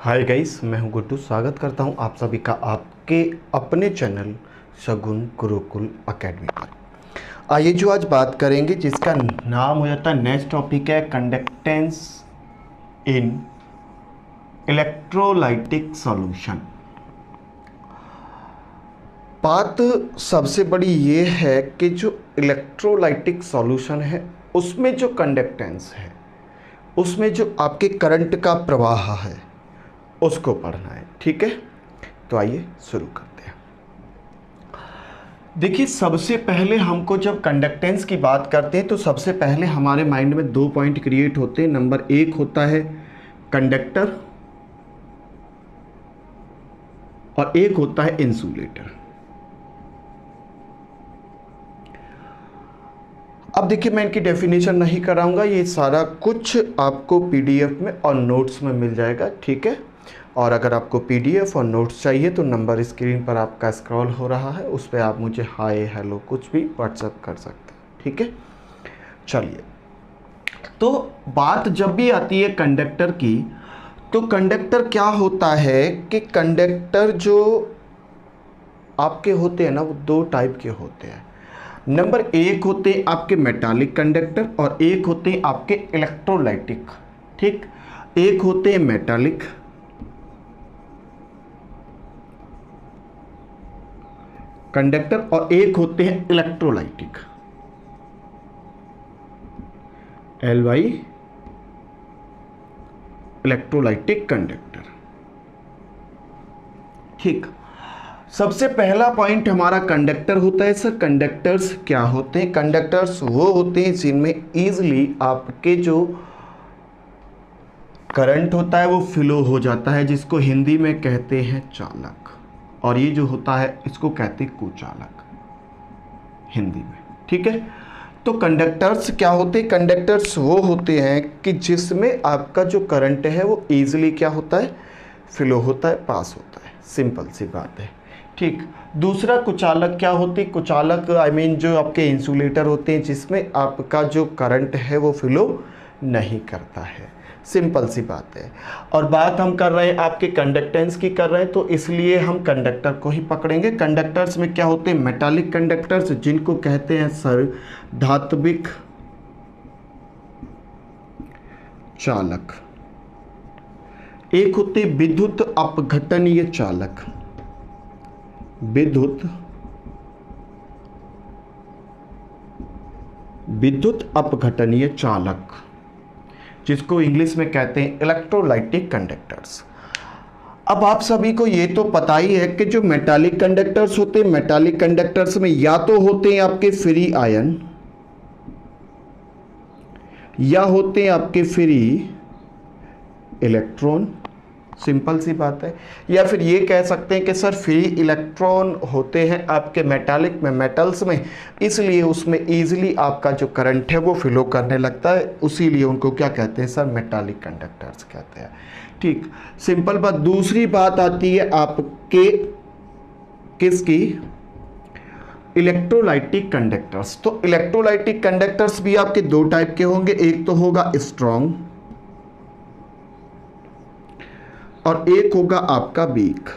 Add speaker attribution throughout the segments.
Speaker 1: Hi guys, मैं हूं गुड्डू। स्वागत करता हूं आप सभी का आपके अपने चैनल शगुन गुरुकुल एकेडमी पर। आइए जो आज बात करेंगे जिसका नाम हो जाता है, नेक्स्ट टॉपिक है कंडक्टेंस इन इलेक्ट्रोलाइटिक सॉल्यूशन। बात सबसे बड़ी ये है कि जो इलेक्ट्रोलाइटिक सॉल्यूशन है उसमें जो कंडक्टेंस है, उसमें जो आपके करंट का प्रवाह है उसको पढ़ना है। ठीक है, तो आइए शुरू करते हैं। देखिए, सबसे पहले हमको जब कंडक्टेंस की बात करते हैं तो सबसे पहले हमारे माइंड में दो पॉइंट क्रिएट होते हैं। नंबर एक होता है कंडक्टर और एक होता है इंसुलेटर। अब देखिए, मैं इनकी डेफिनेशन नहीं कराऊंगा, ये सारा कुछ आपको पीडीएफ में और नोट्स में मिल जाएगा। ठीक है, और अगर आपको पीडीएफ और नोट्स चाहिए तो नंबर स्क्रीन पर आपका स्क्रॉल हो रहा है, उस पर आप मुझे हाय हेलो कुछ भी व्हाट्सएप कर सकते हैं। ठीक है, चलिए। तो बात जब भी आती है कंडक्टर की, तो कंडक्टर क्या होता है कि कंडक्टर जो आपके होते हैं ना, वो दो टाइप के होते हैं। नंबर एक होते हैं आपके मेटालिक कंडक्टर और एक होते हैं आपके इलेक्ट्रोलाइटिक। ठीक, एक होते हैं मेटालिक कंडक्टर और एक होते हैं इलेक्ट्रोलाइटिक, LY इलेक्ट्रोलाइटिक कंडक्टर। ठीक, सबसे पहला पॉइंट हमारा कंडक्टर होता है। सर कंडक्टर्स क्या होते हैं? कंडक्टर्स वो होते हैं जिनमें इजीली आपके जो करंट होता है वो फ्लो हो जाता है, जिसको हिंदी में कहते हैं चालक, और ये जो होता है इसको कहते हैं कुचालक हिंदी में। ठीक है, तो कंडक्टर्स क्या होते हैं? कंडक्टर्स वो होते हैं कि जिसमें आपका जो करंट है वो इजीली क्या होता है, फ्लो होता है, पास होता है। सिंपल सी बात है। ठीक, दूसरा कुचालक क्या होती है? कुचालक जो आपके इंसुलेटर होते हैं जिसमें आपका जो करंट है वो फ्लो नहीं करता है। सिंपल सी बात है। और बात हम कर रहे हैं आपके कंडक्टेंस की कर रहे हैं, तो इसलिए हम कंडक्टर को ही पकड़ेंगे। कंडक्टर्स में क्या होते हैं? मेटालिक कंडक्टर्स, जिनको कहते हैं सर धात्विक चालक। एक होते विद्युत अपघटनीय चालक, विद्युत अपघटनीय चालक, जिसको इंग्लिश में कहते हैं इलेक्ट्रोलाइटिक कंडक्टर्स। अब आप सभी को ये तो पता ही है कि जो मेटालिक कंडक्टर्स होते हैं, मेटालिक कंडक्टर्स में या तो होते हैं आपके फ्री आयन या होते हैं आपके फ्री इलेक्ट्रॉन। सिंपल सी बात है। या फिर ये कह सकते हैं कि सर फ्री इलेक्ट्रॉन होते हैं आपके मेटालिक में, मेटल्स में, इसलिए उसमें इजीली आपका जो करंट है वो फ्लो करने लगता है, उसीलिए उनको क्या कहते हैं सर? मेटालिक कंडक्टर्स कहते हैं। ठीक, सिंपल बात। दूसरी बात आती है आपके किसकी? Electrolytic conductors. तो इलेक्ट्रोलाइटिक कंडक्टर्स भी आपके दो टाइप के होंगे, एक तो होगा स्ट्रॉन्ग और एक होगा आपका वीक।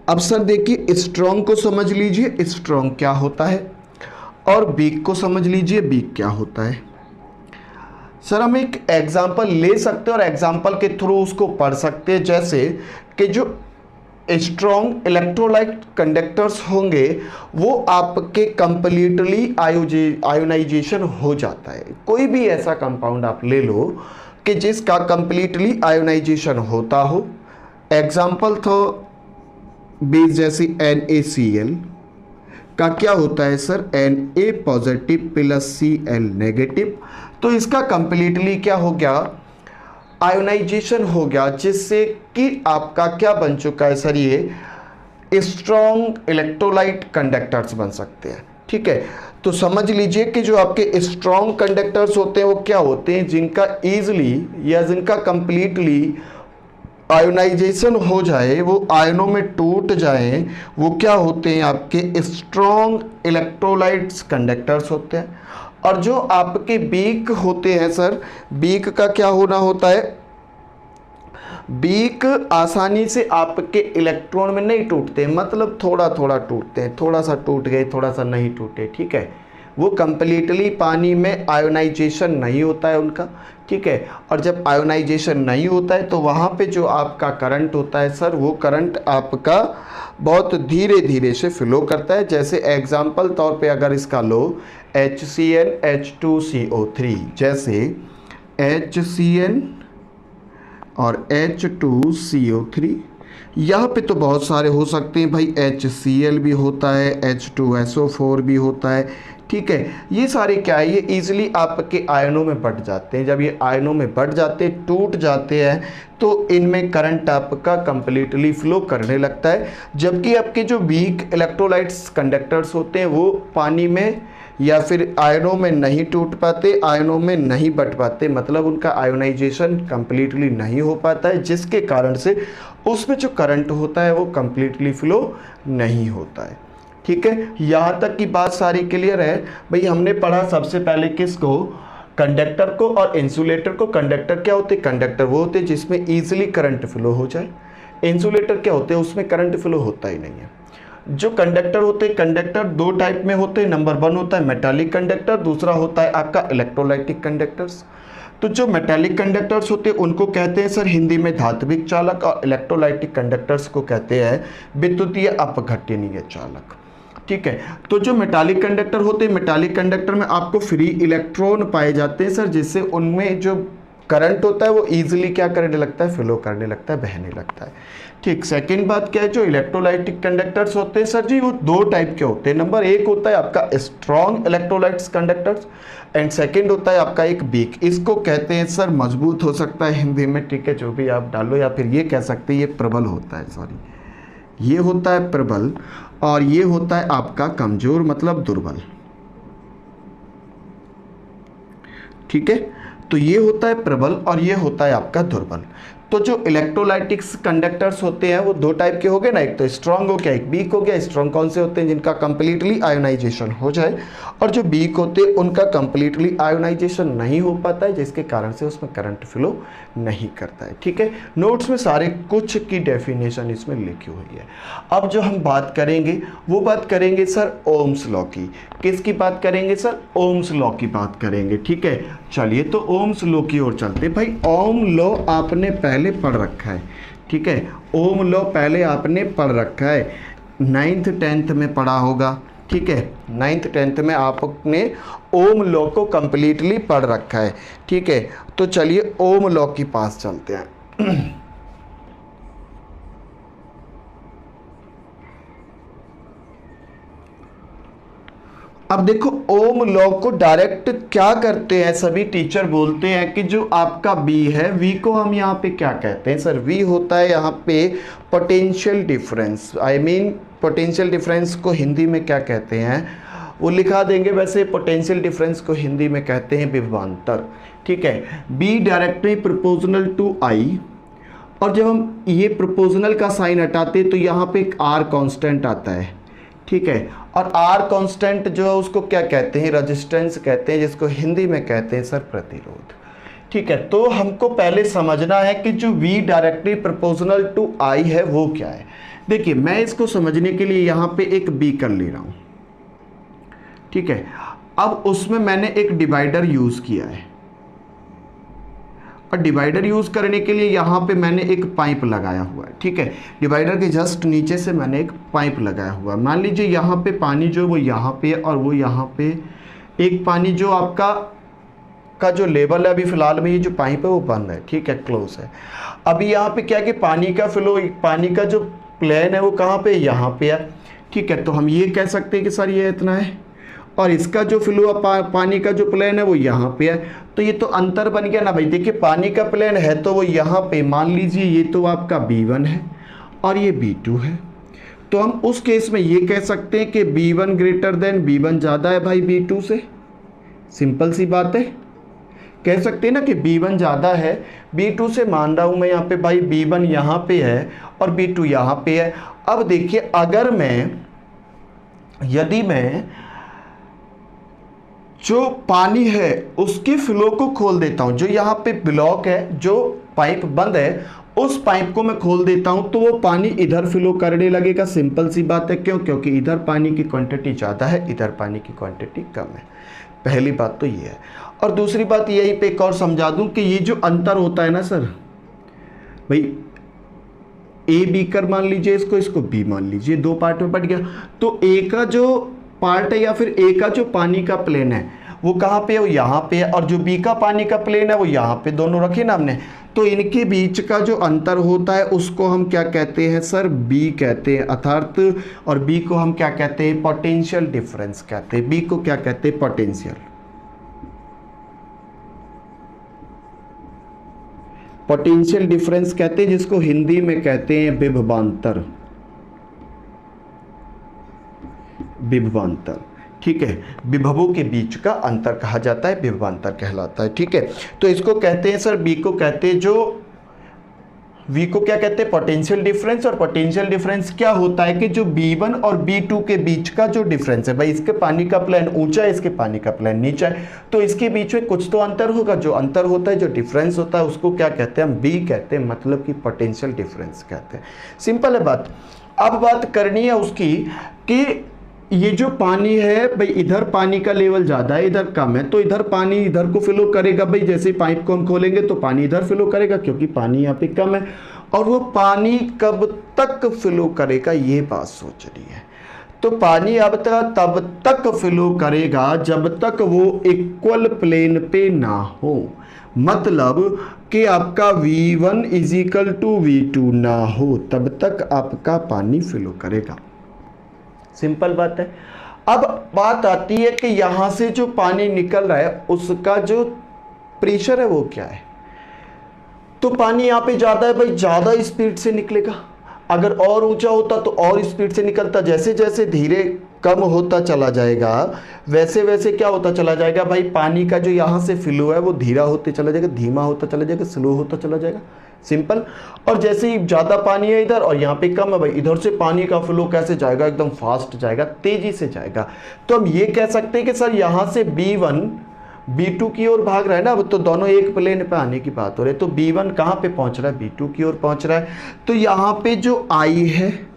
Speaker 1: अब सर देखिए, स्ट्रॉन्ग को समझ लीजिए स्ट्रॉन्ग क्या होता है, और वीक को समझ लीजिए वीक क्या होता है। सर हम एक एग्जांपल ले सकते हैं और एग्जांपल के थ्रू उसको पढ़ सकते हैं। जैसे कि जो स्ट्रॉन्ग इलेक्ट्रोलाइट कंडक्टर्स होंगे वो आपके कंप्लीटली आयोनाइजेशन हो जाता है। कोई भी ऐसा कंपाउंड आप ले लो कि जिसका कंप्लीटली आयोनाइजेशन होता हो। एग्जाम्पल तो बेस जैसी NaCl का क्या होता है sir? Na positive plus Cl negative. तो इसका कंप्लीटली क्या हो गया? आयोनाइजेशन हो गया, जिससे कि आपका क्या बन चुका है सर? ये स्ट्रॉन्ग इलेक्ट्रोलाइट कंडक्टर्स बन सकते हैं। ठीक है, तो समझ लीजिए कि जो आपके स्ट्रॉन्ग कंडक्टर्स होते हैं वो क्या होते हैं? जिनका ईजिली या जिनका कंप्लीटली आयोनाइजेशन हो जाए, वो आयनों में टूट जाए, वो क्या होते हैं? आपके स्ट्रॉन्ग इलेक्ट्रोलाइट्स कंडक्टर्स होते हैं। और जो आपके वीक होते हैं सर, वीक का क्या होना होता है? बीक आसानी से आपके इलेक्ट्रॉन में नहीं टूटते, मतलब थोड़ा थोड़ा टूटते हैं, थोड़ा सा टूट गए, थोड़ा सा नहीं टूटे, ठीक है। वो कंप्लीटली पानी में आयोनाइजेशन नहीं होता है उनका, ठीक है। और जब आयोनाइजेशन नहीं होता है तो वहाँ पे जो आपका करंट होता है सर, वो करंट आपका बहुत धीरे धीरे से फ्लो करता है। जैसे एग्जाम्पल तौर पे अगर इसका लो HCl H2CO3, जैसे HCl और H2CO3, यहाँ पे तो बहुत सारे हो सकते हैं भाई, HCl भी होता है, H2SO4 भी होता है, ठीक है। ये सारे क्या है, ये इजीली आपके आयनों में बढ़ जाते हैं। जब ये आयनों में बढ़ जाते हैं, टूट जाते हैं, तो इनमें करंट आपका कंप्लीटली फ्लो करने लगता है। जबकि आपके जो वीक इलेक्ट्रोलाइट्स कंडक्टर्स होते हैं वो पानी में या फिर आयनों में नहीं टूट पाते, आयनों में नहीं बढ़ पाते, मतलब उनका आयोनाइजेशन कंप्लीटली नहीं हो पाता है, जिसके कारण से उसमें जो करंट होता है वो कंप्लीटली फ्लो नहीं होता है, ठीक है। यहाँ तक की बात सारी क्लियर है भाई। हमने पढ़ा सबसे पहले किसको, कंडक्टर को और इंसुलेटर को। कंडक्टर क्या होते हैं, कंडक्टर वो होते हैं जिसमें ईजिली करंट फ्लो हो जाए। इंसुलेटर क्या होते हैं, उसमें करंट फ्लो होता ही नहीं है। जो कंडक्टर होते हैं, कंडक्टर दो टाइप में होते हैं। नंबर 1 होता है मेटालिक कंडक्टर, दूसरा होता है आपका इलेक्ट्रोलाइटिक कंडक्टर्स। तो जो मेटालिक कंडक्टर्स होते हैं उनको कहते हैं सर हिंदी में धात्विक चालक, और इलेक्ट्रोलाइटिक कंडक्टर्स को कहते हैं विद्युतीय अपघट्टनीय चालक, ठीक है। तो जो मेटालिक कंडक्टर होते हैं, मेटालिक कंडक्टर में आपको फ्री इलेक्ट्रॉन पाए जाते हैं सर, जिससे उनमें जो करंट होता है वो इजीली क्या करने लगता है, फ्लो करने लगता है, बहने लगता है, ठीक। सेकंड बात क्या है, जो इलेक्ट्रोलाइटिक कंडक्टर्स होते हैं सर जी, वो दो टाइप के होते हैं। नंबर 1 होता है आपका strong electrolytes conductors, and second होता है आपका एक वीक। इसको कहते हैं सर, मजबूत हो सकता है हिंदी में, ठीक है, जो भी आप डालो, या फिर ये कह सकते हैं ये प्रबल होता है, सॉरी, ये होता है प्रबल, और ये होता है आपका कमजोर, मतलब दुर्बल, ठीक है। तो ये होता है प्रबल और ये होता है आपका दुर्बल। तो जो इलेक्ट्रोलाइटिक्स कंडक्टर्स होते हैं वो दो टाइप के हो गए ना, एक तो स्ट्रांग हो गया, एक वीक हो गया। स्ट्रांग कौन से होते हैं, जिनका कंप्लीटली आयोनाइजेशन हो जाए, और जो वीक होते हैं उनका कंप्लीटली आयोनाइजेशन नहीं हो पाता है, जिसके कारण से उसमें करंट फ्लो नहीं करता है, ठीक है। नोट्स में सारे कुछ की डेफिनेशन इसमें लिखी हुई है। अब जो हम बात करेंगे वो बात करेंगे सर ओम्स लॉ की। किसकी बात करेंगे सर, ओम्स लॉ की बात करेंगे, ठीक है। चलिए तो ओम्स लॉ की ओर चलते। भाई ओम लॉ आपने पहले पढ़ रखा है, ठीक है। ओम लॉ पहले आपने पढ़ रखा है, 9th 10th में पढ़ा होगा, ठीक है। 9th 10th में आपने ओम लॉ को कंप्लीटली पढ़ रखा है, ठीक है। तो चलिए ओम लॉ के पास चलते हैं। अब देखो ओम लॉ को डायरेक्ट क्या करते हैं, सभी टीचर बोलते हैं कि जो आपका बी है, वी को हम यहाँ पे क्या कहते हैं सर, वी होता है यहाँ पे potential difference. I mean potential difference को हिंदी में क्या कहते हैं वो लिखा देंगे। वैसे पोटेंशियल डिफरेंस को हिंदी में कहते हैं विभवांतर, ठीक है। बी डायरेक्टली प्रोपोर्शनल टू आई, और जब हम ये प्रोपोर्शनल का साइन हटाते तो यहाँ पे एक आर कांस्टेंट आता है, ठीक है। और आर कांस्टेंट जो है उसको क्या कहते हैं, रेजिस्टेंस कहते हैं, जिसको हिंदी में कहते हैं सर प्रतिरोध, ठीक है। तो हमको पहले समझना है कि जो V directly proportional to I है वो क्या है। देखिए मैं इसको समझने के लिए यहाँ पे एक B कर ले रहा हूँ, ठीक है। अब उसमें मैंने एक डिवाइडर यूज किया है, और डिवाइडर यूज करने के लिए यहाँ पे मैंने एक पाइप लगाया हुआ है, ठीक है। डिवाइडर के जस्ट नीचे से मैंने एक पाइप लगाया हुआ है। मान लीजिए यहाँ पे पानी जो वो यहाँ पे है, और वो यहाँ पे एक पानी जो आपका का जो लेवल है, अभी फिलहाल में ये जो पाइप है वो बंद है, ठीक है, क्लोज है। अभी यहाँ पे क्या है कि पानी का फ्लो, पानी का जो प्लेन है वो कहाँ पे, यहाँ पे है, ठीक है। तो हम ये कह सकते हैं कि सर ये इतना है, और इसका जो फ्लो पानी का जो प्लेन है वो यहाँ पे है। तो ये तो अंतर बन गया ना भाई। देखिए पानी का प्लेन है तो वो यहाँ पे, मान लीजिए ये तो आपका B1 है और ये B2 है, तो हम उस केस में ये कह सकते हैं कि B1 ग्रेटर देन, B1 ज़्यादा है भाई B2 से। सिंपल सी बात है, कह सकते हैं ना कि B1 ज़्यादा है B2 से। मान रहा हूँ मैं यहाँ पे भाई B1 यहाँ पे है और B2 यहाँ पे है। अब देखिए अगर मैं, यदि मैं जो पानी है उसके फ्लो को खोल देता हूं, जो यहाँ पे ब्लॉक है, जो पाइप बंद है उस पाइप को मैं खोल देता हूं तो वो पानी इधर फ्लो करने लगेगा। सिंपल सी बात है, क्यों? क्योंकि इधर पानी की क्वांटिटी ज़्यादा है, इधर पानी की क्वांटिटी कम है। पहली बात तो ये है। और दूसरी बात यहीं पे एक और समझा दूं कि ये जो अंतर होता है ना सर, भाई ए बीकर मान लीजिए इसको, इसको बी मान लीजिए, दो पार्ट में बट गया। तो ए का जो पार्ट है या फिर ए का जो पानी का प्लेन है वो कहाँ पे है? वो यहाँ पे है। और जो बी का पानी का प्लेन है वो यहाँ पे, दोनों रखे ना हमने। तो इनके बीच का जो अंतर होता है उसको हम क्या कहते हैं सर? बी कहते हैं अर्थात। और बी को हम क्या कहते हैं? पोटेंशियल डिफरेंस कहते हैं। बी को क्या कहते हैं? पोटेंशियल। पोटेंशियल डिफरेंस कहते हैं, जिसको हिंदी में कहते हैं विभवांतर। विभवांतर, ठीक है। विभवों के बीच का अंतर कहा जाता है, विभवांतर कहलाता है, ठीक है। तो इसको कहते हैं सर, बी को कहते हैं जो, वी को क्या कहते हैं? Potential difference. और पोटेंशियल डिफरेंस क्या होता है कि जो B1 और B2 के बीच का जो डिफरेंस है, भाई इसके पानी का प्लेन ऊंचा है, इसके पानी का प्लेन नीचा है, तो इसके बीच में कुछ तो अंतर होगा। जो अंतर होता है, जो डिफरेंस होता है, उसको क्या कहते हैं? हम बी कहते हैं, मतलब कि पोटेंशियल डिफरेंस कहते हैं। सिंपल है बात। अब बात करनी है उसकी कि ये जो पानी है भाई, इधर पानी का लेवल ज़्यादा है, इधर कम है, तो इधर पानी इधर को फ्लो करेगा। भाई जैसे पाइप को हम खोलेंगे तो पानी इधर फ्लो करेगा, क्योंकि पानी यहाँ पे कम है। और वो पानी कब तक फ्लो करेगा, ये बात सोच रही है। तो पानी अब तब तक फ्लो करेगा जब तक वो इक्वल प्लेन पे ना हो। मतलब कि आपका V1 = V2 ना हो, तब तक आपका पानी फ्लो करेगा। सिंपल बात है। अब बात आती है कि यहां से जो पानी निकल रहा है उसका जो प्रेशर है वो क्या है? तो पानी यहां पे ज्यादा है, भाई ज्यादा स्पीड से निकलेगा। अगर और ऊंचा होता तो और स्पीड से निकलता। जैसे जैसे धीरे कम होता चला जाएगा वैसे वैसे क्या होता चला जाएगा? भाई पानी का जो यहाँ से फ्लो है वो धीरा होते चला जाएगा, धीमा होता चला जाएगा, स्लो होता चला जाएगा। सिंपल। और जैसे ही ज़्यादा पानी है इधर और यहाँ पे कम है, भाई इधर से पानी का फ्लो कैसे जाएगा? एकदम फास्ट जाएगा, तेजी से जाएगा। तो हम ये कह सकते हैं कि सर यहाँ से B1 B2 की ओर भाग रहा है ना, तो दोनों एक प्लेन पे आने की बात हो रही है। तो B1 कहाँ पे पहुँच रहा है? B2 की ओर पहुँच रहा है। तो यहाँ पे जो I है,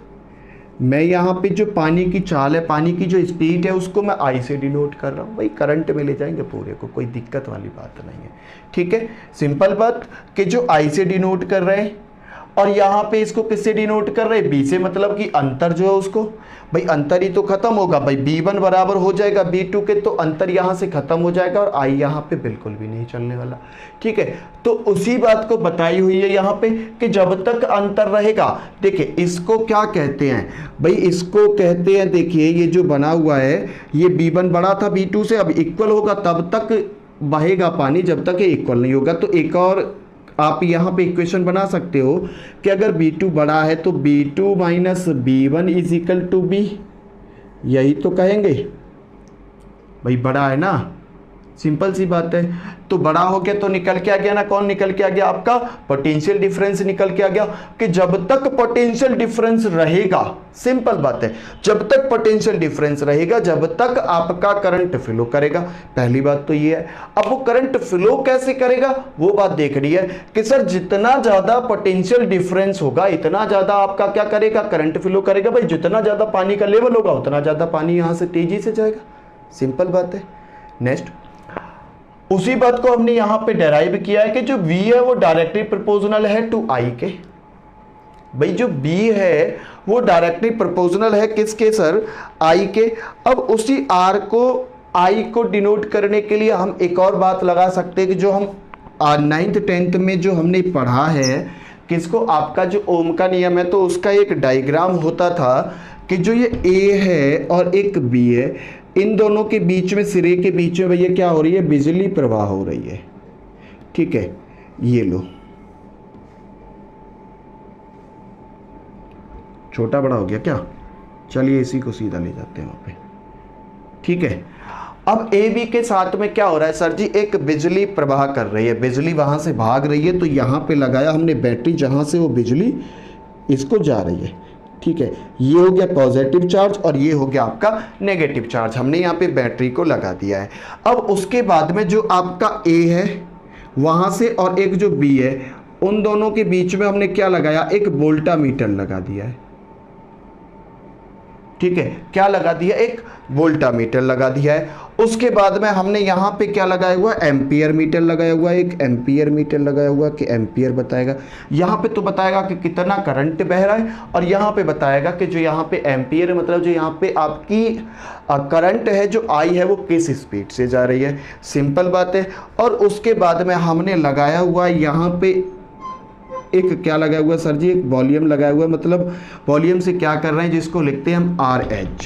Speaker 1: मैं यहाँ पे जो पानी की चाल है, पानी की जो स्पीड है, उसको मैं I से डिनोट कर रहा हूँ। भाई करंट में ले जाएंगे पूरे को, कोई दिक्कत वाली बात नहीं है, ठीक है। सिंपल बात कि जो I से डिनोट कर रहे हैं और यहाँ पे इसको किससे डिनोट कर रहे हैं? B से, मतलब कि अंतर जो है उसको, भाई अंतर ही तो खत्म होगा। भाई B1 बराबर हो जाएगा B2 के, तो अंतर यहाँ से खत्म हो जाएगा और I यहाँ पे बिल्कुल भी नहीं चलने वाला, ठीक है। तो उसी बात को बताई हुई है यहाँ पे कि जब तक अंतर रहेगा, देखिए इसको क्या कहते हैं? भाई इसको कहते हैं, देखिए ये जो बना हुआ है, ये B1 बड़ा था B2 से, अब इक्वल होगा तब तक बहेगा पानी जब तक ये इक्वल नहीं होगा। तो एक और आप यहाँ पे इक्वेशन बना सकते हो कि अगर B2 बड़ा है तो B2 - B1 = B, यही तो कहेंगे। भाई बड़ा है ना, सिंपल सी बात है। तो बड़ा हो गया तो निकल के आ गया ना, कौन निकल के आ गया? आपका पोटेंशियल डिफरेंस निकल के आ गया। कि जब तक पोटेंशियल डिफरेंस रहेगा, सिंपल बात है, जब तक पोटेंशियल डिफरेंस रहेगा जब तक आपका करंट फ्लो करेगा। पहली बात तो ये है। अब वो करंट फ्लो कैसे करेगा वो बात देख रही है कि सर जितना ज्यादा पोटेंशियल डिफरेंस होगा इतना ज्यादा आपका क्या करेगा? करंट फ्लो करेगा। भाई जितना ज्यादा पानी का लेवल होगा उतना ज्यादा पानी यहां से तेजी से जाएगा। सिंपल बात है। नेक्स्ट, उसी बात को हमने यहां पे डेराइव किया है कि जो V है वो डायरेक्टली प्रोपोर्शनल है टू I के। भाई जो B है वो डायरेक्टली प्रोपोर्शनल है किसके सर? I के। अब उसी R को I को डिनोट करने के लिए हम एक और बात लगा सकते हैं कि जो हम 9th 10th में जो हमने पढ़ा है, किसको? आपका जो ओम का नियम है, तो उसका एक डायग्राम होता था कि जो ये A है और एक B है, इन दोनों के बीच में, सिरे के बीच में भैया क्या हो रही है? बिजली प्रवाह हो रही है, ठीक है। ये लो, छोटा बड़ा हो गया क्या? चलिए इसी को सीधा ले जाते हैं वहां पे, ठीक है। अब ए बी के साथ में क्या हो रहा है सर जी? एक बिजली प्रवाह कर रही है, बिजली वहां से भाग रही है, तो यहां पे लगाया हमने बैटरी, जहां से वो बिजली इसको जा रही है, ठीक है। ये हो गया पॉजिटिव चार्ज और ये हो गया आपका नेगेटिव चार्ज। हमने यहाँ पे बैटरी को लगा दिया है। अब उसके बाद में जो आपका ए है वहां से और एक जो बी है उन दोनों के बीच में हमने क्या लगाया, एक वोल्टामीटर लगा दिया है। ठीक है, क्या लगा दिया, एक वोल्टामीटर लगा दिया है। उसके बाद में हमने यहाँ पे क्या लगाया हुआ, एम्पियर मीटर लगाया हुआ है, एक एम्पियर मीटर लगाया हुआ कि एम्पियर बताएगा, यहाँ पे तो बताएगा कि कितना करंट बह रहा है, और यहाँ पे बताएगा कि जो यहाँ पे एम्पियर है मतलब जो यहाँ पे आपकी करंट है जो आई है वो किस स्पीड से जा रही है। सिंपल बात है। और उसके बाद में हमने लगाया हुआ यहाँ पे एक क्या लगाया हुआ सर जी, एक वॉल्यूम लगाया हुआ, मतलब वॉल्यूम से क्या कर रहे हैं, जिसको लिखते हैं हम आर एच।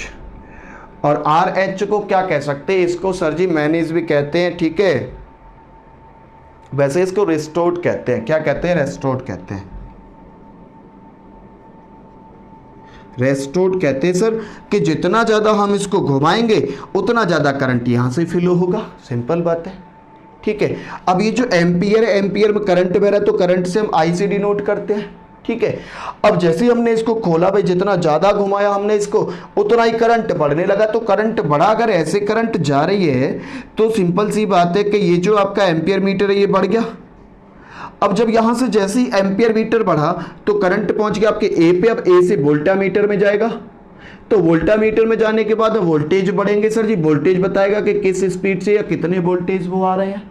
Speaker 1: और आर एच को क्या कह सकते हैं, इसको सर जी मैनेज भी कहते हैं। ठीक है, वैसे इसको रेस्टोर्ड कहते हैं। क्या कहते हैं, रेस्टोर्ड कहते हैं। रेस्टोर्ड कहते हैं सर कि जितना ज़्यादा हम इसको घुमाएंगे उतना ज़्यादा करंट यहाँ से फ्लो होगा। सिंपल बात है। ठीक है, अब ये जो एम्पियर है, एम्पियर में करंट बह रहा है तो करंट से हम आई से डिनोट करते हैं। ठीक है, अब जैसे ही हमने इसको खोला भाई, जितना ज़्यादा घुमाया हमने इसको उतना ही करंट बढ़ने लगा। तो करंट बढ़ा, अगर ऐसे करंट जा रही है तो सिंपल सी बात है कि ये जो आपका एम्पियर मीटर है ये बढ़ गया। अब जब यहाँ से जैसे ही एम्पियर मीटर बढ़ा तो करंट पहुँच गया आपके ए पे। अब ए से वोल्टामीटर में जाएगा, तो वोल्टामीटर में जाने के बाद वोल्टेज बढ़ेंगे सर जी। वोल्टेज बताएगा कि किस स्पीड से या कितने वोल्टेज वो आ रहे हैं।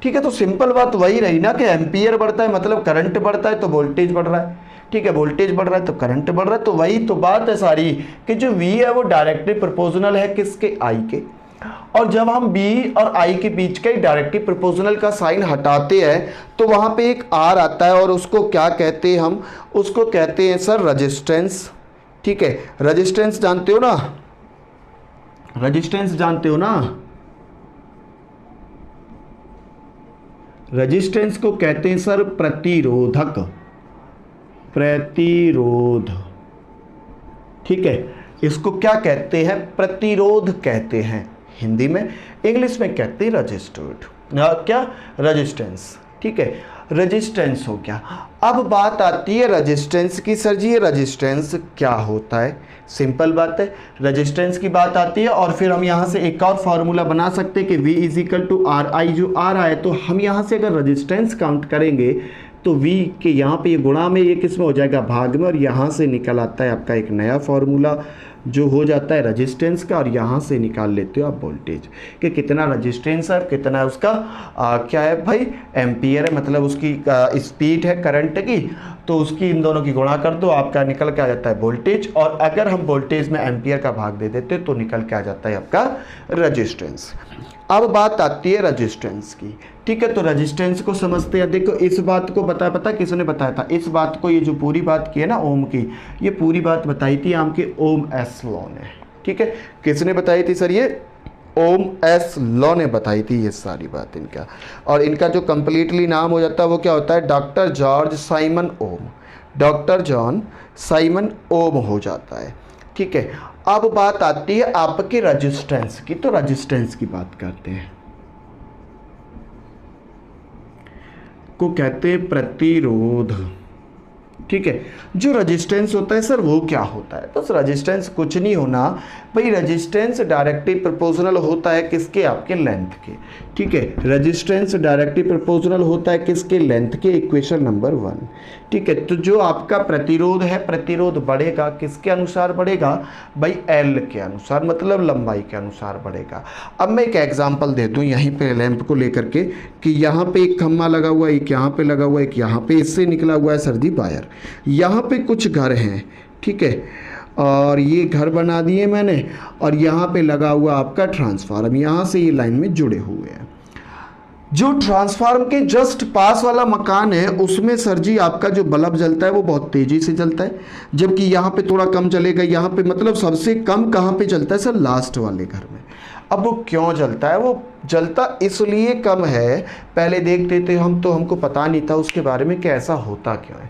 Speaker 1: ठीक है, तो सिंपल बात वही रही ना कि एम्पियर बढ़ता है मतलब करंट बढ़ता है तो वोल्टेज बढ़ रहा है। ठीक है, वोल्टेज बढ़ रहा है तो करंट बढ़ रहा है। तो वही तो बात है सारी कि जो V है वो डायरेक्टली प्रोपोर्शनल है किसके, I के। और जब हम B और I के बीच का डायरेक्टली प्रोपोर्शनल का साइन हटाते हैं तो वहां पे एक R आता है, और उसको क्या कहते हैं, हम उसको कहते हैं सर रजिस्टेंस। ठीक है, रजिस्टेंस जानते हो ना, रजिस्टेंस जानते हो ना, रजिस्टेंस को कहते हैं सर प्रतिरोधक, प्रतिरोध। ठीक है, इसको क्या कहते हैं, प्रतिरोध कहते हैं हिंदी में। इंग्लिश में कहते हैं रजिस्टर्ड, क्या, रेजिस्टेंस। ठीक है, रेजिस्टेंस हो गया। अब बात आती है रेजिस्टेंस की। सर जी ये रेजिस्टेंस क्या होता है, सिंपल बात है, रेजिस्टेंस की बात आती है। और फिर हम यहाँ से एक और फार्मूला बना सकते हैं कि V is equal to R I, जो आ रहा है तो हम यहाँ से अगर रेजिस्टेंस काउंट करेंगे तो V के यहाँ पे ये गुणा में, ये किस में हो जाएगा, भाग में, और यहाँ से निकल आता है आपका एक नया फार्मूला जो हो जाता है रेजिस्टेंस का। और यहाँ से निकाल लेते हो आप वोल्टेज कि कितना रेजिस्टेंस है, कितना है उसका क्या है भाई, एम्पियर है, मतलब उसकी स्पीड है करंट की। तो उसकी इन दोनों की गुणा कर दो, आपका निकल के आ जाता है वोल्टेज। और अगर हम वोल्टेज में एम्पियर का भाग दे देते तो निकल के आ जाता है आपका रेजिस्टेंस। अब बात आती है रेजिस्टेंस की। ठीक है, तो रेजिस्टेंस को समझते हैं। देखो इस बात को पता किसने बताया था, इस बात को, ये जो पूरी बात की है ना ओम की, ये पूरी बात बताई थी आम के ओम एस लॉ ने। ठीक है, किसने बताई थी सर, ये ओम एस लॉ ने बताई थी ये सारी बात इनका। और इनका जो कंप्लीटली नाम हो जाता है वो क्या होता है, डॉक्टर जॉर्ज साइमन ओम, डॉक्टर जॉन साइमन ओम हो जाता है। ठीक है, अब बात आती है आपके रेजिस्टेंस की। तो रेजिस्टेंस की बात करते हैं, को कहते हैं प्रतिरोध। ठीक है, जो रेजिस्टेंस होता है सर वो क्या होता है, तो रेजिस्टेंस कुछ नहीं होना भाई, रेजिस्टेंस डायरेक्टली प्रोपोर्शनल होता है किसके, आपके लेंथ के। ठीक है, रेजिस्टेंस डायरेक्टली प्रोपोर्शनल होता है किसके, लेंथ के। Equation number 1। ठीक है, तो जो आपका प्रतिरोध है, प्रतिरोध बढ़ेगा किसके अनुसार बढ़ेगा भाई, एल के अनुसार, मतलब लंबाई के अनुसार बढ़ेगा। अब मैं एक एग्जांपल दे दूं यहीं पे लैंप को लेकर के कि यहाँ पे एक खम्मा लगा हुआ है, एक यहाँ पे लगा हुआ है, एक यहाँ पे, इससे निकला हुआ है सर्दी वायर। यहाँ पे कुछ घर हैं, ठीक है, और ये घर बना दिए मैंने, और यहाँ पे लगा हुआ आपका ट्रांसफार्मर, यहाँ से ये लाइन में जुड़े हुए हैं। जो ट्रांसफार्मर के जस्ट पास वाला मकान है उसमें सर जी आपका जो बल्ब जलता है वो बहुत तेजी से जलता है, जबकि यहाँ पे थोड़ा कम चलेगा। यहाँ पे मतलब सबसे कम कहाँ पे चलता है सर, लास्ट वाले घर में। अब वो क्यों जलता है, वो जलता इसलिए कम है, पहले देखते थे हम तो हमको पता नहीं था उसके बारे में कि ऐसा होता क्यों है।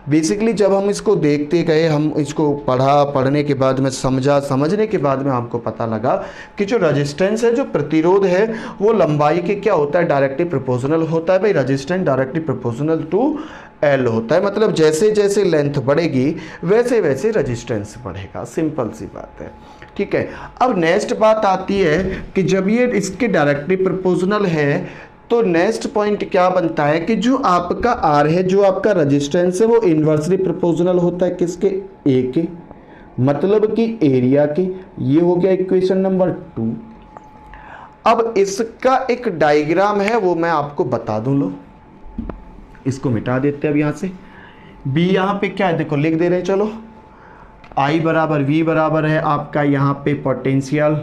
Speaker 1: बेसिकली जब हम इसको देखते गए, हम इसको पढ़ने के बाद में समझने के बाद में हमको पता लगा कि जो रेजिस्टेंस है, जो प्रतिरोध है, वो लंबाई के क्या होता है, डायरेक्टली प्रोपोर्शनल होता है भाई। Resistance directly proportional to L होता है, मतलब जैसे जैसे लेंथ बढ़ेगी वैसे वैसे रेजिस्टेंस बढ़ेगा, सिंपल सी बात है। ठीक है, अब नेक्स्ट बात आती है कि जब ये इसके डायरेक्टली प्रोपोर्शनल है तो नेक्स्ट पॉइंट क्या बनता है कि जो आपका आर है, जो आपका रेजिस्टेंस है, वो इन्वर्सली प्रोपोर्शनल होता है किसके, ए के, मतलब कि एरिया के। ये हो गया इक्वेशन नंबर 2। अब इसका एक डायग्राम है, वो मैं आपको बता दूं। लो इसको मिटा देते हैं अब यहां से। बी यहां पे क्या है, देखो लिख दे रहे हैं, चलो आई बराबर वी बराबर है आपका यहां पे पोटेंशियल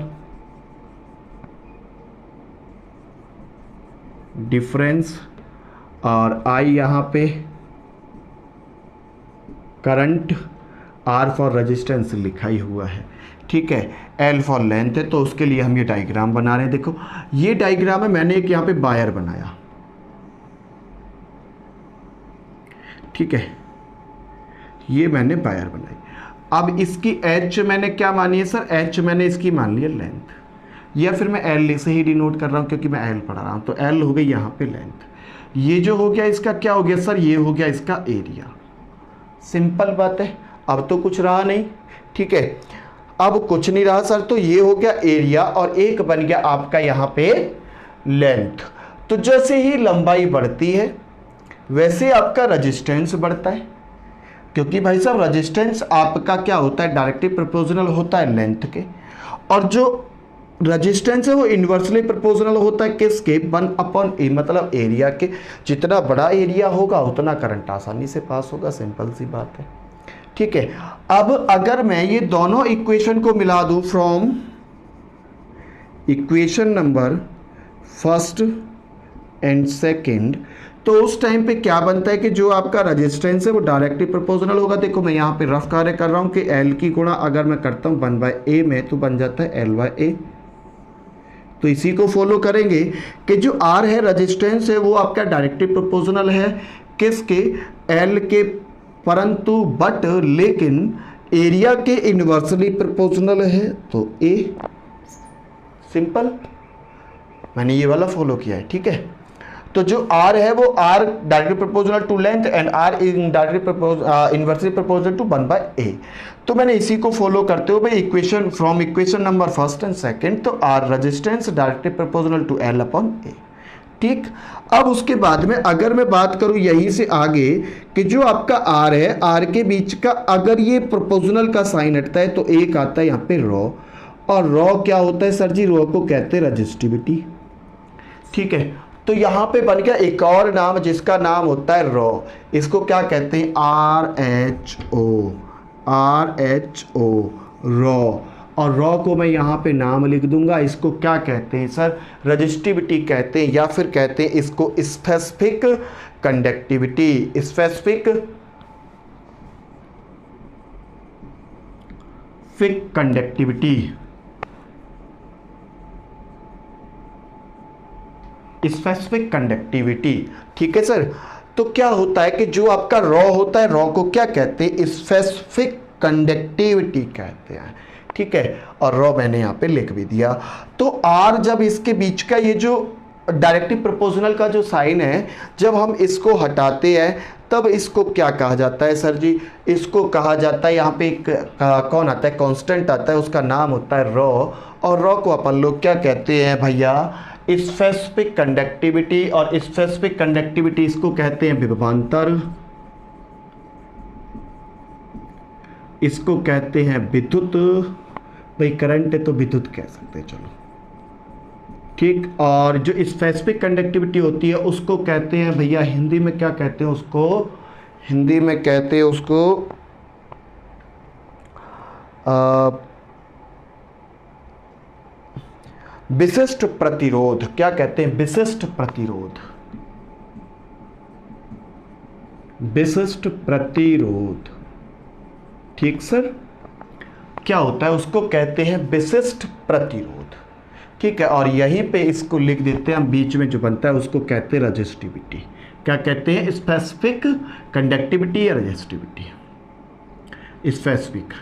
Speaker 1: डिफरेंस, और आई यहां पे करंट, आर फॉर रेजिस्टेंस लिखा ही हुआ है, ठीक है, एल फॉर लेंथ है। तो उसके लिए हम ये डायग्राम बना रहे हैं। देखो ये डायग्राम है, मैंने एक यहां पे वायर बनाया, ठीक है, ये मैंने वायर बनाई। अब इसकी एच मैंने क्या मानी है सर, एच मैंने इसकी मान ली है लेंथ, या फिर मैं एल से ही डिनोट कर रहा हूं क्योंकि मैं एल पढ़ा रहा हूं। तो एल हो गई यहां पे लेंथ। ये जो हो गया इसका क्या हो गया सर, ये हो गया इसका एरिया। सिंपल बात है, अब तो कुछ रहा नहीं, ठीक है, अब कुछ नहीं रहा सर, तो ये हो गया एरिया और एक बन गया आपका यहां पे लेंथ। तो जैसे ही लंबाई बढ़ती है वैसे आपका रेजिस्टेंस बढ़ता है, क्योंकि भाई साहब रेजिस्टेंस आपका क्या होता है, डायरेक्टली प्रोपोर्शनल होता है लेंथ के, और जो रेजिस्टेंस है वो इन्वर्सली प्रोपोर्शनल होता है किसके, 1/a, मतलब एरिया के। जितना बड़ा एरिया होगा उतना करंट आसानी से पास होगा, सिंपल सी बात है, ठीक है। अब अगर मैं ये दोनों इक्वेशन को मिला दूं from equation number first and second, तो उस टाइम पे क्या बनता है कि जो आपका रेजिस्टेंस है वो डायरेक्टली प्रोपोर्शनल होगा। देखो मैं यहाँ पे रफ कार्य कर रहा हूँ कि एल की गुणा अगर मैं करता हूँ 1/a में, तो बन जाता है L/a। तो इसी को फॉलो करेंगे कि जो आर है रेजिस्टेंस है वो आपका डायरेक्टली प्रोपोर्शनल है किसके, एल के, परंतु बट लेकिन एरिया के इन्वर्सली प्रोपोर्शनल है, तो ए। सिंपल, मैंने ये वाला फॉलो किया है, ठीक है। तो जो R है वो R directly proportional to length and R inversely proportional to 1/a। तो मैंने इसी को फॉलो करते हुए भाई equation from equation number first and second, तो R resistance directly proportional to L/a, ठीक। अब उसके बाद में अगर मैं बात करूं यहीं से आगे कि जो आपका R है, R के बीच का अगर ये प्रोपोर्शनल का साइन हटता है तो एक आता है यहाँ पे रॉ, और रॉ क्या होता है सर जी, रॉ को कहते हैं रेजिस्टिविटी, ठीक है। तो यहां पे बन गया एक और नाम जिसका नाम होता है रॉ। इसको क्या कहते हैं, RH O, रॉ। और रॉ को मैं यहां पे नाम लिख दूंगा। इसको क्या कहते हैं सर, रेजिस्टिविटी कहते हैं, या फिर कहते हैं इसको specific conductivity, specific conductivity, specific conductivity, ठीक है सर। तो क्या होता है कि जो आपका रॉ होता है, रॉ को क्या कहते हैं, स्पेसिफिक कंडक्टिविटी कहते हैं, ठीक है। और रॉ मैंने यहां पे लिख भी दिया। तो आर जब इसके बीच का ये जो डायरेक्टली प्रोपोर्शनल का जो साइन है, जब हम इसको हटाते हैं तब इसको क्या कहा जाता है सर जी, इसको कहा जाता है, यहाँ पे एक कौन आता है, कांस्टेंट आता है, उसका नाम होता है रॉ। और रॉ को अपन लोग क्या कहते हैं भैया, स्पेसिफिक कंडक्टिविटी। और स्पेसिफिक कंडक्टिविटी इसको कहते हैं विभवांतर, इसको कहते हैं विद्युत, भाई करंट है तो विद्युत कह सकते हैं, चलो ठीक। और जो स्पेसिफिक कंडक्टिविटी होती है उसको कहते हैं भैया हिंदी में क्या कहते हैं उसको, हिंदी में कहते हैं उसको विशिष्ट प्रतिरोध। क्या कहते हैं, विशिष्ट प्रतिरोध, विशिष्ट प्रतिरोध, ठीक सर। क्या होता है, उसको कहते हैं विशिष्ट प्रतिरोध, ठीक है। और यहीं पे इसको लिख देते हैं हम, बीच में जो बनता है उसको कहते हैं रेजिस्टिविटी। क्या कहते हैं, स्पेसिफिक कंडक्टिविटी या रेजिस्टिविटी, स्पेसिफिक।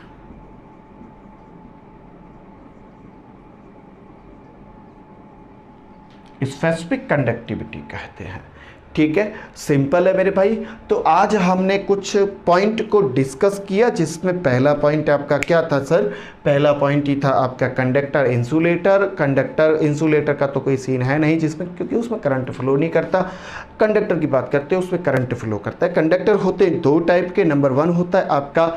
Speaker 1: स्पेसिफिक कंडक्टिविटी कहते हैं, ठीक है, सिंपल है मेरे भाई। तो आज हमने कुछ पॉइंट को डिस्कस किया, जिसमें पहला पॉइंट आपका क्या था सर? पहला पॉइंट ही था आपका कंडक्टर इंसुलेटर। कंडक्टर इंसुलेटर का तो कोई सीन है नहीं जिसमें, क्योंकि उसमें करंट फ्लो नहीं करता। कंडक्टर की बात करते हैं, उसमें करंट फ्लो करता है। कंडक्टर होते हैं दो टाइप के, नंबर वन होता है आपका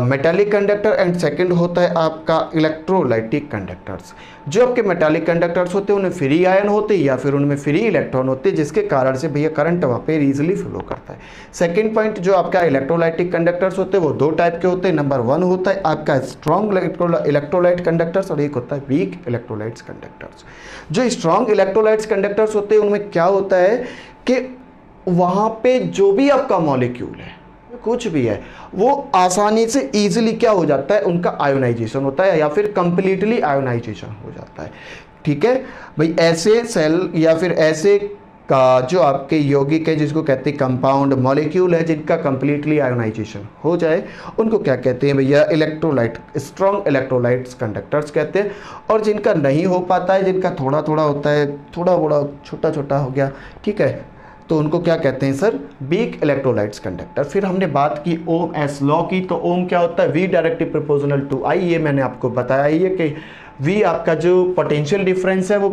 Speaker 1: मेटालिक कंडक्टर एंड सेकंड होता है आपका इलेक्ट्रोलाइटिक कंडक्टर्स। जो आपके मेटालिक कंडक्टर्स होते हैं उनमें फ्री आयन होते हैं या फिर उनमें फ्री इलेक्ट्रॉन होते हैं, जिसके कारण से भैया करंट वहाँ पे इजीली फ्लो करता है। सेकंड पॉइंट, जो आपका इलेक्ट्रोलाइटिक कंडक्टर्स होते हैं वो दो टाइप के होते हैं। नंबर वन होता है आपका स्ट्रॉन्ग इलेक्ट्रोलाइट कंडक्टर्स और एक होता है वीक इलेक्ट्रोलाइट्स कंडक्टर्स। जो स्ट्रॉन्ग इलेक्ट्रोलाइट्स कंडक्टर्स होते हैं उनमें क्या होता है कि वहाँ पे जो भी आपका मॉलिक्यूल है, कुछ भी है, वो आसानी से इजीली क्या हो जाता है, उनका आयोनाइजेशन होता है या फिर कंप्लीटली आयोनाइजेशन हो जाता है। ठीक है भाई, ऐसे सेल या फिर ऐसे का जो आपके यौगिक है जिसको कहते हैं कंपाउंड मॉलिक्यूल है, जिनका कंप्लीटली आयोनाइजेशन हो जाए, उनको क्या कहते हैं भैया? इलेक्ट्रोलाइट, स्ट्रॉन्ग इलेक्ट्रोलाइट्स कंडक्टर्स कहते हैं। और जिनका नहीं हो पाता है, जिनका थोड़ा थोड़ा होता है, थोड़ा बड़ा छोटा छोटा हो गया, ठीक है, तो उनको क्या कहते हैं सर? Weak electrolytes conductor. फिर हमने बात की ओम एस लॉ की। तो ओम क्या होता है? वी डायरेक्टली प्रोपोर्शनल टू आई। ये मैंने आपको बताया ही है कि वी आपका जो पोटेंशियल डिफरेंस है वो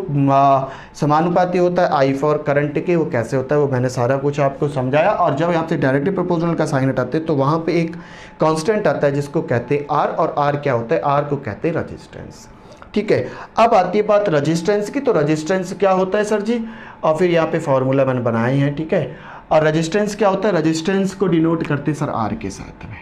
Speaker 1: समानुपाती होता है आई फॉर करंट के। वो कैसे होता है वो मैंने सारा कुछ आपको समझाया। और जब यहाँ से डायरेक्टली प्रोपोर्शनल का साइन हटाते हैं तो वहाँ पे एक कांस्टेंट आता है जिसको कहते हैं आर, और आर क्या होता है? आर को कहते हैं रजिस्टेंस। ठीक है, अब आती है बात रेजिस्टेंस की। तो रेजिस्टेंस क्या होता है सर जी? और फिर यहाँ पे फॉर्मूला मैंने बनाए हैं, ठीक है। और रेजिस्टेंस क्या होता है? रेजिस्टेंस को डिनोट करते हैं सर आर के साथ में,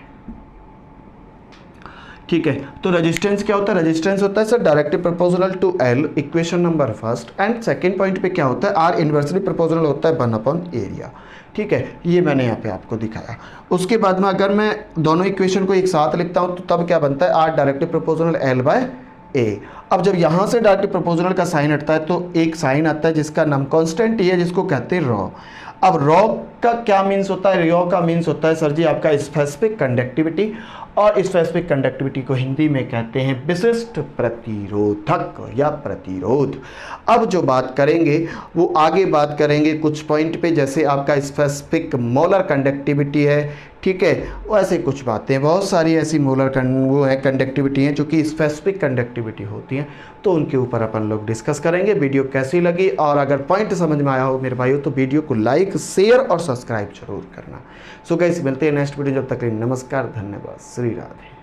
Speaker 1: ठीक है। तो रेजिस्टेंस क्या होता है? रेजिस्टेंस होता है sir directly proportional to L, equation number first. And second point पे क्या होता है? आर इन्वर्सली प्रोपोर्शनल होता है 1/एरिया, ठीक है। ये मैंने यहाँ पे आपको दिखाया। उसके बाद में अगर मैं दोनों इक्वेशन को एक साथ लिखता हूँ तो तब क्या बनता है? R directly proportional L by A. अब जब यहाँ से डायरेक्टली प्रोपोर्शनल का साइन हटता है तो एक साइन आता है जिसका नाम कांस्टेंट ही है, जिसको कहते हैं रॉ। अब रॉ का क्या मीन्स होता है? रॉ का मीन्स होता है सर जी आपका स्पेसिफिक कंडक्टिविटी, और स्पेसिफिक कंडक्टिविटी को हिंदी में कहते हैं विशिष्ट प्रतिरोधक या प्रतिरोध। अब जो बात करेंगे वो आगे बात करेंगे कुछ पॉइंट पे, जैसे आपका स्पेसिफिक मोलर कंडक्टिविटी है, ठीक है। वैसे कुछ बातें, बहुत सारी ऐसी मोलर वो है कंडक्टिविटी हैं जो कि स्पेसिफिक कंडक्टिविटी होती हैं, तो उनके ऊपर अपन लोग डिस्कस करेंगे। वीडियो कैसी लगी और अगर पॉइंट समझ में आया हो मेरे भाइयों तो वीडियो को लाइक, शेयर और सब्सक्राइब जरूर करना। सो गाइस, मिलते हैं नेक्स्ट वीडियो। जब तक के लिए नमस्कार, धन्यवाद, श्री राधे।